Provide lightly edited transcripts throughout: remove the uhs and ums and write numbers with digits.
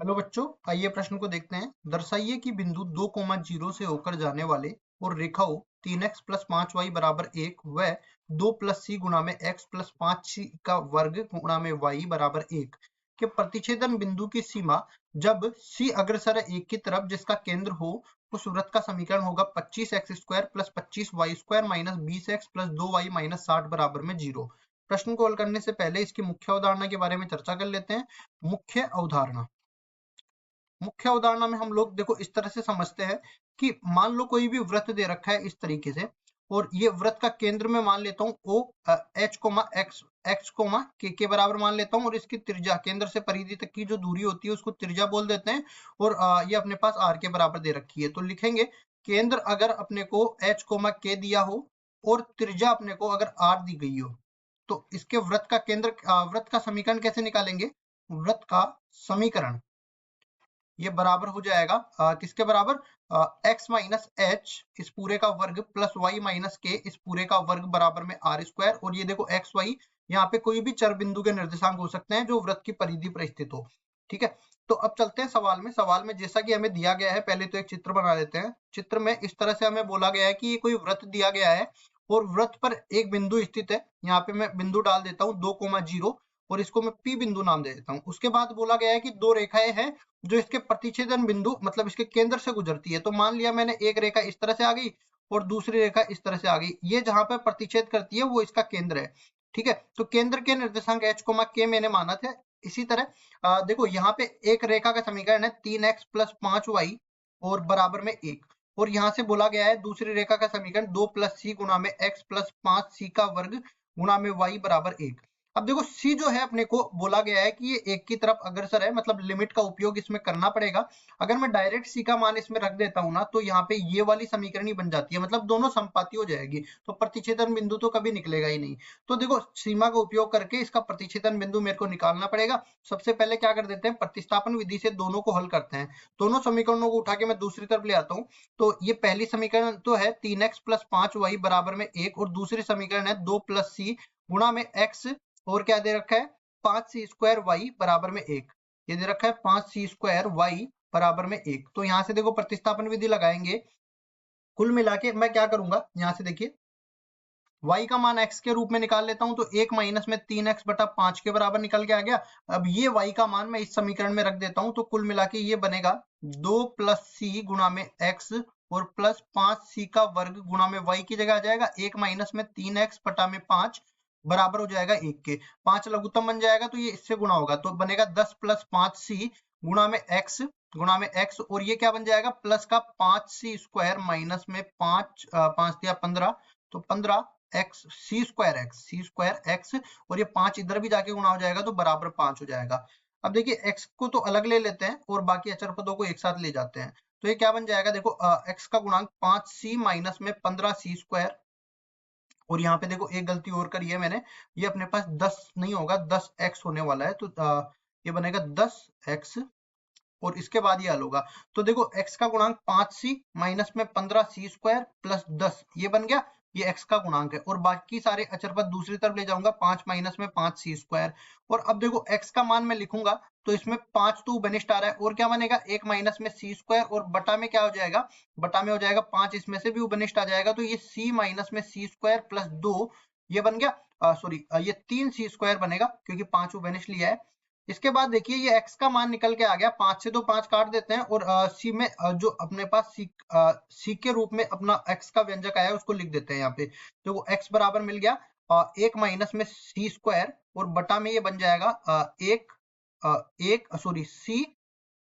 Hello बच्चों, आइए प्रश्न को देखते हैं। दर्शाइए कि बिंदु 2,0 से होकर जाने वाले और रेखाओं 3x प्लस 5y बराबर 1 व 2 प्लस सी गुणा में x प्लस 5c का वर्ग गुणा में y बराबर 1 के प्रतिच्छेदन बिंदु की सीमा जब c अग्रसर है 1 की तरफ जिसका केंद्र हो, उस वृत्त का समीकरण होगा 25x² plus 25y² minus 20x plus 2y minus 60 बराबर में 0। प्रश्न को हल करने से पहले इसकी मुख्य अवधारणा के बारे में चर्चा कर लेते हैं। मुख्य अवधारणा में हम लोग देखो इस तरह से समझते हैं कि मान लो कोई भी वृत्त दे रखा है इस तरीके से, और ये वृत्त का केंद्र में मान लेता हूँ O H comma X comma के बराबर मान लेता हूँ, और इसकी त्रिज्या केंद्र से परिधि तक की जो दूरी होती है उसको त्रिज्या बोल देते हैं। और ये अपने पास आर के बराबर दे रखी है, तो लिखेंगे केंद्र अगर अपने को एच कोमा के दिया हो और त्रिज्या अपने को अगर आर दी गई हो, तो इसके वृत्त का केंद्र वृत्त का समीकरण कैसे निकालेंगे? वृत्त का समीकरण ये बराबर हो जाएगा किसके बराबर? x माइनस एच इस पूरे का वर्ग प्लस y माइनस के इस पूरे का वर्ग बराबर में आर स्क्वायर। और ये देखो एक्स वाई यहाँ पे कोई भी चर बिंदु के निर्देशांक हो सकते हैं जो वृत्त की परिधि पर स्थित हो। ठीक है, तो अब चलते हैं सवाल में। सवाल में जैसा कि हमें दिया गया है, पहले तो एक चित्र बना लेते हैं। चित्र में इस तरह से हमें बोला गया है कि ये कोई वृत्त दिया गया है और वृत्त पर एक बिंदु स्थित है। यहाँ पे मैं बिंदु डाल देता हूँ 2,0 और इसको मैं P बिंदु नाम दे देता हूँ। उसके बाद बोला गया है कि दो रेखाएं हैं जो इसके प्रतिच्छेदन बिंदु मतलब इसके केंद्र से गुजरती है। तो मान लिया मैंने एक रेखा इस तरह से आ गई और दूसरी रेखा इस तरह से आ गई, ये जहां पर प्रतिच्छेद करती है वो इसका केंद्र है। ठीक है, तो केंद्र के निर्देशांक h k मैंने माना था। इसी तरह देखो यहाँ पे एक रेखा का समीकरण है 3x प्लस 5y और बराबर में 1, और यहाँ से बोला गया है दूसरी रेखा का समीकरण 2 प्लस सी गुणा में x प्लस 5c का वर्ग गुणा में y बराबर 1। अब देखो c जो है अपने को बोला गया है कि ये एक की तरफ अग्रसर है, मतलब लिमिट का उपयोग इसमें करना पड़ेगा। अगर मैं डायरेक्ट c का मान इसमें रख देता हूं ना, तो यहाँ पे ये वाली समीकरण ही बन जाती है, मतलब दोनों समपाती हो जाएगी, तो प्रतिच्छेदन बिंदु तो कभी निकलेगा ही नहीं। तो देखो सीमा का उपयोग करके इसका प्रतिच्छेदन बिंदु मेरे को निकालना पड़ेगा। सबसे पहले क्या कर देते हैं, प्रतिस्थापन विधि से दोनों को हल करते हैं। दोनों समीकरणों को उठा के मैं दूसरी तरफ ले आता हूँ। तो ये पहली समीकरण तो है 3x प्लस 5y बराबर में 1, और दूसरी समीकरण है 2 प्लस सी गुणा में x और क्या दे रखा है 5c² y बराबर में 1। ये दे रखा है 5c² y बराबर में 1। तो यहां से देखो प्रतिस्थापन विधि लगाएंगे, कुल मिला के मैं क्या करूंगा, यहां से देखिए y का मान x के रूप में निकाल लेता हूं, तो 1 माइनस में 3x बटा 5 के बराबर निकल के आ गया। अब ये y का मान मैं इस समीकरण में रख देता हूं, तो कुल मिला के ये बनेगा 2 प्लस सी गुणा में x और प्लस 5c का वर्ग गुणा में y की जगह आ जाएगा 1 माइनस में 3x बटा में 5 बराबर हो जाएगा 1 के। 5 लघुत्तम बन जाएगा तो ये इससे गुणा होगा, तो बनेगा 10 प्लस 5c गुणा में x, और ये क्या बन जाएगा प्लस का 5c² माइनस में 5 दिया 15, तो 15 सी स्क्वायर और ये 5 इधर भी जाके गुणा हो जाएगा तो बराबर 5 हो जाएगा। अब देखिए x को तो अलग ले लेते हैं और बाकी अचर पदों को एक साथ ले जाते हैं, तो ये क्या बन जाएगा, देखो x का गुणांक 5c माइनस में 15c², और यहाँ पे देखो एक गलती और करी है मैंने, ये अपने पास 10 नहीं होगा 10x होने वाला है, तो ये बनेगा 10x और इसके बाद ये हल होगा। तो देखो x का गुणांक 5c माइनस में 15c² प्लस 10 ये बन गया, ये x का गुणांक है, और बाकी सारे अचर पद दूसरी तरफ ले जाऊंगा 5 माइनस में 5c²। और अब देखो x का मान मैं लिखूंगा तो इसमें 5 तो उपनिष्ठ आ रहा है, और क्या बनेगा 1 माइनस में c² और बटा में क्या हो जाएगा, बटा में हो जाएगा 5, इसमें से भी उपनिष्ठ आ जाएगा, तो ये c माइनस में c² प्लस 2 ये बन गया, सॉरी ये 3c² बनेगा क्योंकि 5 उपनिष्ठ लिया है। इसके बाद देखिए ये x का मान निकल के आ गया, 5 से तो 5 काट देते हैं, और c में जो अपने पास c के रूप में अपना x का व्यंजक आया है उसको लिख देते हैं यहाँ पे। तो वो x बराबर मिल गया 1 माइनस में c² और बटा में ये बन जाएगा c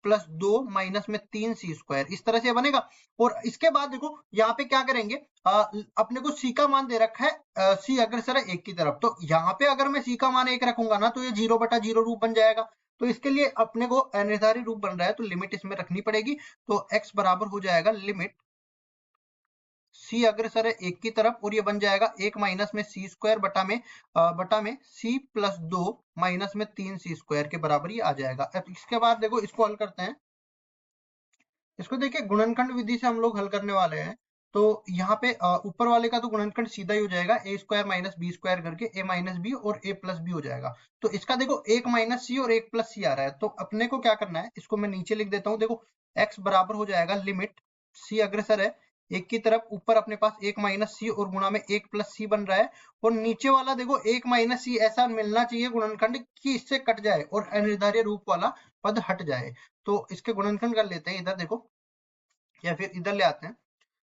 प्लस 2 माइनस में 3c², इस तरह से बनेगा। और इसके बाद देखो यहाँ पे क्या करेंगे, अपने को c का मान दे रखा है c अग्रसर है 1 की तरफ, तो यहाँ पे अगर मैं c का मान 1 रखूंगा ना तो ये 0/0 रूप बन जाएगा। तो इसके लिए अपने को अनिर्धारित रूप बन रहा है तो लिमिट इसमें रखनी पड़ेगी, तो x बराबर हो जाएगा लिमिट c अग्रसर है 1 की तरफ, और ये बन जाएगा 1 माइनस में c² बटा में c प्लस 2 माइनस में 3c² के बराबर ये आ जाएगा। अब इसके बाद देखो इसको हल करते हैं। इसको देखिए गुणनखंड विधि से हम लोग हल करने वाले हैं, तो यहाँ पे ऊपर वाले का तो गुणनखंड सीधा ही हो जाएगा, ए स्क्वायर माइनस बी स्क्वायर करके ए माइनस बी और ए प्लस बी हो जाएगा। तो इसका देखो एक माइनस सी और एक प्लस सी आ रहा है, तो अपने को क्या करना है, इसको मैं नीचे लिख देता हूँ। देखो x बराबर हो जाएगा लिमिट सी अग्रसर है एक की तरफ, ऊपर अपने पास एक माइनस सी और गुणा में एक प्लस सी बन रहा है, और नीचे वाला देखो एक माइनस सी ऐसा मिलना चाहिए गुणनखंड कि इससे कट जाए और अनिर्धार्य रूप वाला पद हट जाए। तो इसके गुणनखंड कर लेते हैं इधर देखो, या फिर इधर ले आते हैं।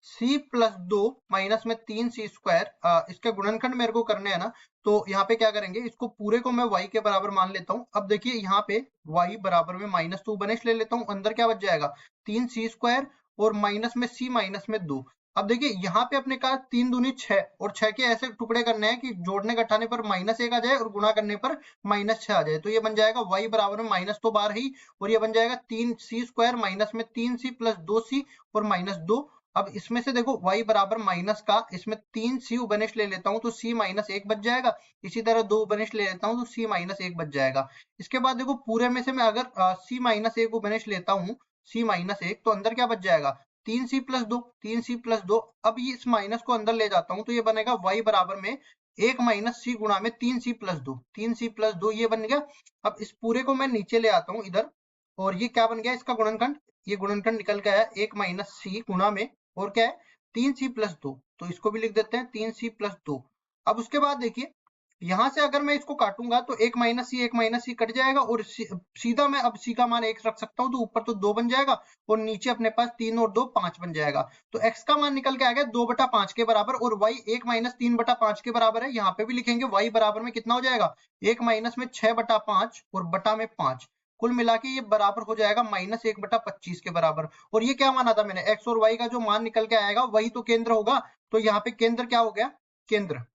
c प्लस 2 माइनस में 3c स्क्वायर, इसके गुणनखंड मेरे को करने हैं ना, तो यहाँ पे क्या करेंगे, इसको पूरे को मैं y के बराबर मान लेता हूँ। अब देखिए यहाँ पे y बराबर में माइनस 2 बनेश ले लेता हूँ, अंदर क्या बच जाएगा 3c स्क्वायर और माइनस में c माइनस में 2। अब देखिए यहाँ पे अपने का 3 दूनी 6 और 6 के ऐसे टुकड़े करने हैं कि जोड़ने घटाने पर -1 आ जाए और गुणा करने पर -6 आ जाए। तो ये बन जाएगा y बराबर में माइनस तो बार ही, और ये बन जाएगा 3c स्क्वायर माइनस में 3c प्लस 2c और -2। अब इसमें से देखो y बराबर माइनस का, इसमें 3c उबनिश ले लेता हूँ तो c माइनस 1 बच जाएगा, इसी तरह 2 उबनिश ले लेता हूँ तो c माइनस 1 बच जाएगा। इसके बाद देखो पूरे में से मैं अगर c माइनस 1 उबनिश लेता हूँ, c माइनस 1, तो अंदर क्या बच जाएगा 3c प्लस 2, 3c प्लस 2। अब ये इस माइनस को अंदर ले जाता हूँ तो ये बनेगा y बराबर में 1 माइनस c गुणा में 3c प्लस 2, 3c प्लस 2 ये बन गया। अब इस पूरे को मैं नीचे ले आता हूँ इधर, और ये क्या बन गया इसका गुणनखंड, ये गुणनखंड निकल के आया 1 माइनस सी गुणा में, और क्या है 3c प्लस 2, तो इसको भी लिख देते हैं 3c प्लस 2। अब उसके बाद देखिए यहां से अगर मैं इसको काटूंगा तो 1 माइनस सी कट जाएगा, और सीधा मैं अब c का मान 1 रख सकता हूँ, तो ऊपर तो 2 बन जाएगा और नीचे अपने पास 3 और 2 5 बन जाएगा। तो x का मान निकल के आ गया 2/5 के बराबर, और y 1 माइनस 3/5 के बराबर है। यहाँ पे भी लिखेंगे y बराबर में कितना हो जाएगा 1 माइनस में 6/5 और बटा में 5, कुल मिला के ये बराबर हो जाएगा -1/25 के बराबर। और ये क्या माना था मैंने, x और y का जो मान निकल के आएगा वही तो केंद्र होगा। तो यहाँ पे केंद्र क्या हो गया, केंद्र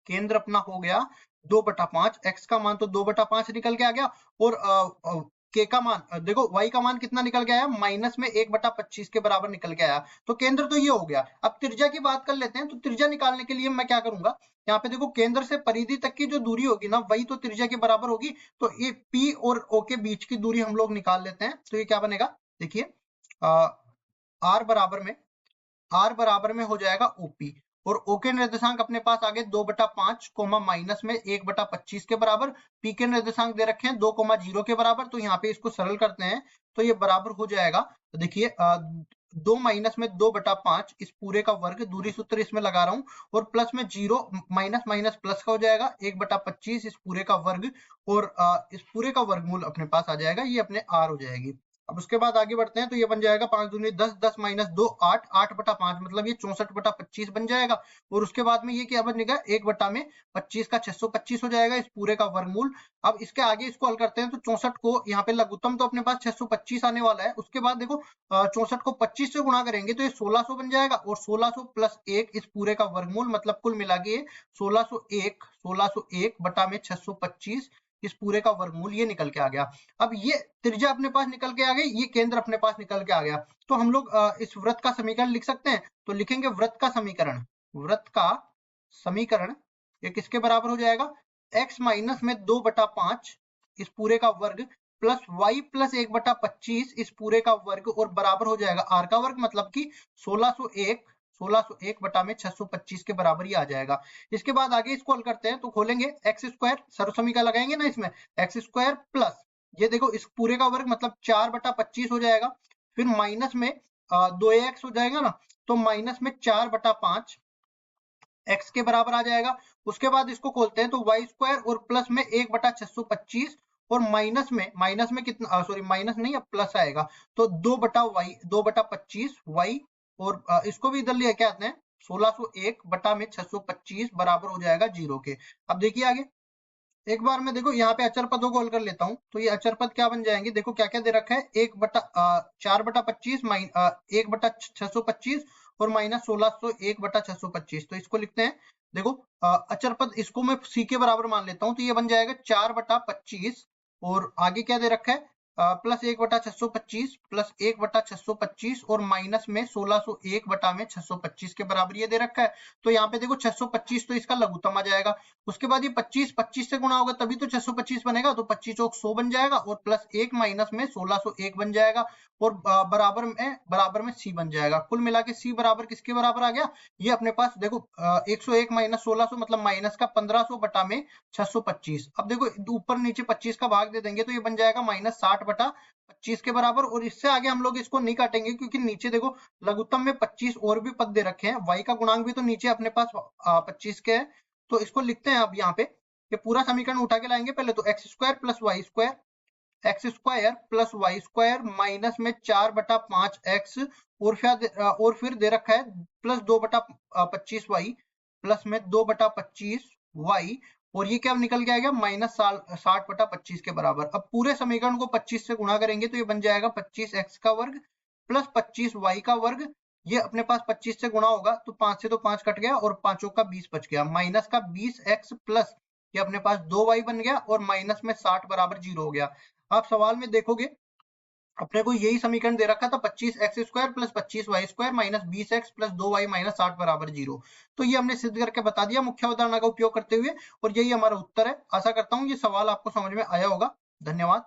केंद्र अपना हो गया 2/5, x का मान तो 2/5 निकल के आ गया, और k का मान देखो y का मान कितना निकल के आया माइनस में 1/25 के बराबर निकल के आया। तो केंद्र तो ये हो गया। अब त्रिज्या की बात कर लेते हैं, तो त्रिज्या निकालने के लिए मैं क्या करूंगा, यहाँ पे देखो केंद्र से परिधि तक की जो दूरी होगी ना वही तो त्रिज्या के बराबर होगी। तो ये p और o के बीच की दूरी हम लोग निकाल लेते हैं। तो ये क्या बनेगा, देखिए r बराबर में हो जाएगा OP, और O के निर्देशांक अपने पास आगे 2/5 कोमा माइनस में 1/25 के बराबर, P के निर्देशांक दे रखे हैं 2,0 के बराबर। तो यहाँ पे इसको सरल करते हैं तो ये बराबर हो जाएगा, तो देखिए 2 माइनस में 2/5 इस पूरे का वर्ग, दूरी सूत्र इसमें लगा रहा हूँ, और प्लस में 0 माइनस माइनस प्लस का हो जाएगा 1/25 इस पूरे का वर्ग, और इस पूरे का वर्गमूल अपने पास आ जाएगा, ये अपने r हो जाएगी। अब उसके बाद आगे बढ़ते हैं, तो ये बन जाएगा 5 दूनी 10, 10 माइनस 2 8, 8/5 मतलब ये 64/25 बन जाएगा। और उसके बाद में ये क्या बनेगा 1/25 का 625 हो जाएगा इस पूरे का वर्गमूल। अब इसके आगे इसको हल करते हैं, तो 64 को यहाँ पे लघुत्तम तो अपने पास 625 आने वाला है। उसके बाद देखो 64 को 25 से गुणा करेंगे तो ये 1600 बन जाएगा, और 1600 प्लस 1 इस पूरे का वर्गमूल, मतलब कुल मिला के 1601 बटा में 625 इस पूरे का वर्गमूल ये निकल के आ गया। अब ये त्रिज्या अपने पास निकल के आ गई, ये केंद्र अपने पास निकल के आ गया। तो हम लोग इस वृत्त का समीकरण लिख सकते हैं। तो लिखेंगे वृत्त का समीकरण ये किसके बराबर हो जाएगा, x माइनस में 2/5 इस पूरे का वर्ग प्लस y प्लस 1/25 इस पूरे का वर्ग, और बराबर हो जाएगा r का वर्ग, मतलब कि 1601 बटा में 625 के बराबर ही आ जाएगा। इसके बाद आगे इसको हल करते हैं, तो खोलेंगे x स्क्वायर, सर्व समीकरण लगाएंगे ना इसमें, x स्क्वायर प्लस ये देखो इस पूरे का वर्ग मतलब 4/25 हो जाएगा, फिर माइनस में 2x हो जाएगा ना, तो माइनस में 4/5 x के बराबर आ जाएगा। उसके बाद इसको खोलते हैं, तो y स्क्वायर और प्लस में 1/625, और माइनस में कितना, सॉरी माइनस नहीं अब प्लस आएगा, तो 2/25 y, और इसको भी इधर ले क्या आते हैं 1601 बटा में 625 बराबर हो जाएगा 0 के। अब देखिए आगे एक बार मैं देखो यहाँ पे अचर पदों को हल कर लेता हूँ, तो ये अचर पद क्या बन जाएंगे, देखो क्या क्या दे रखा है 4/25 1/625 और माइनस 1601/625। तो इसको लिखते हैं, देखो अचर पद इसको मैं c के बराबर मान लेता हूँ, तो ये बन जाएगा 4/25, और आगे क्या दे रखा है प्लस 1/625 प्लस 1/625 और माइनस में 1601 बटा में 625 के बराबर ये दे रखा है। तो यहाँ पे देखो 625 तो इसका लघुत्तम आ जाएगा। उसके बाद ये 25 से गुणा होगा तभी तो 625 बनेगा, तो 25 चौक 100 बन जाएगा और प्लस 1 माइनस में 1601 बन जाएगा और बराबर में सी बन जाएगा। कुल मिला के सी बराबर किसके बराबर आ गया, ये अपने पास देखो 101 माइनस 1600 मतलब माइनस का 1500 बटा में 625। अब देखो ऊपर नीचे 25 का भाग दे देंगे तो ये बन जाएगा -60/25 के बराबर। और इससे आगे हम लोग इसको नहीं काटेंगे क्योंकि नीचे देखो लघुत्तम में 25 और भी पद दे रखे हैं, y का गुणांक भी तो नीचे अपने पास 25 के है। तो इसको लिखते हैं अब यहाँ पे, ये पूरा समीकरण उठा के लाएंगे पहले तो x square plus Y square, X square plus Y square minus में 4/5x और फिर दे रखा है प्लस 2/25y प्लस में 2/25y और ये क्या निकल के आएगा -60/25 के बराबर। अब पूरे समीकरण को 25 से गुणा करेंगे तो ये बन जाएगा 25x का वर्ग प्लस 25y का वर्ग। ये अपने पास 25 से गुणा होगा तो 5 से तो 5 कट गया और 5 का 20 बच गया, माइनस का 20x प्लस ये अपने पास 2y बन गया और माइनस में 60 बराबर 0 हो गया। आप सवाल में देखोगे अपने को यही समीकरण दे रखा था 25x square plus 25y square minus 20x plus 2y minus 60 बराबर 0। तो ये हमने सिद्ध करके बता दिया मुख्य अवधारणा का उपयोग करते हुए और यही हमारा उत्तर है। आशा करता हूँ ये सवाल आपको समझ में आया होगा। धन्यवाद।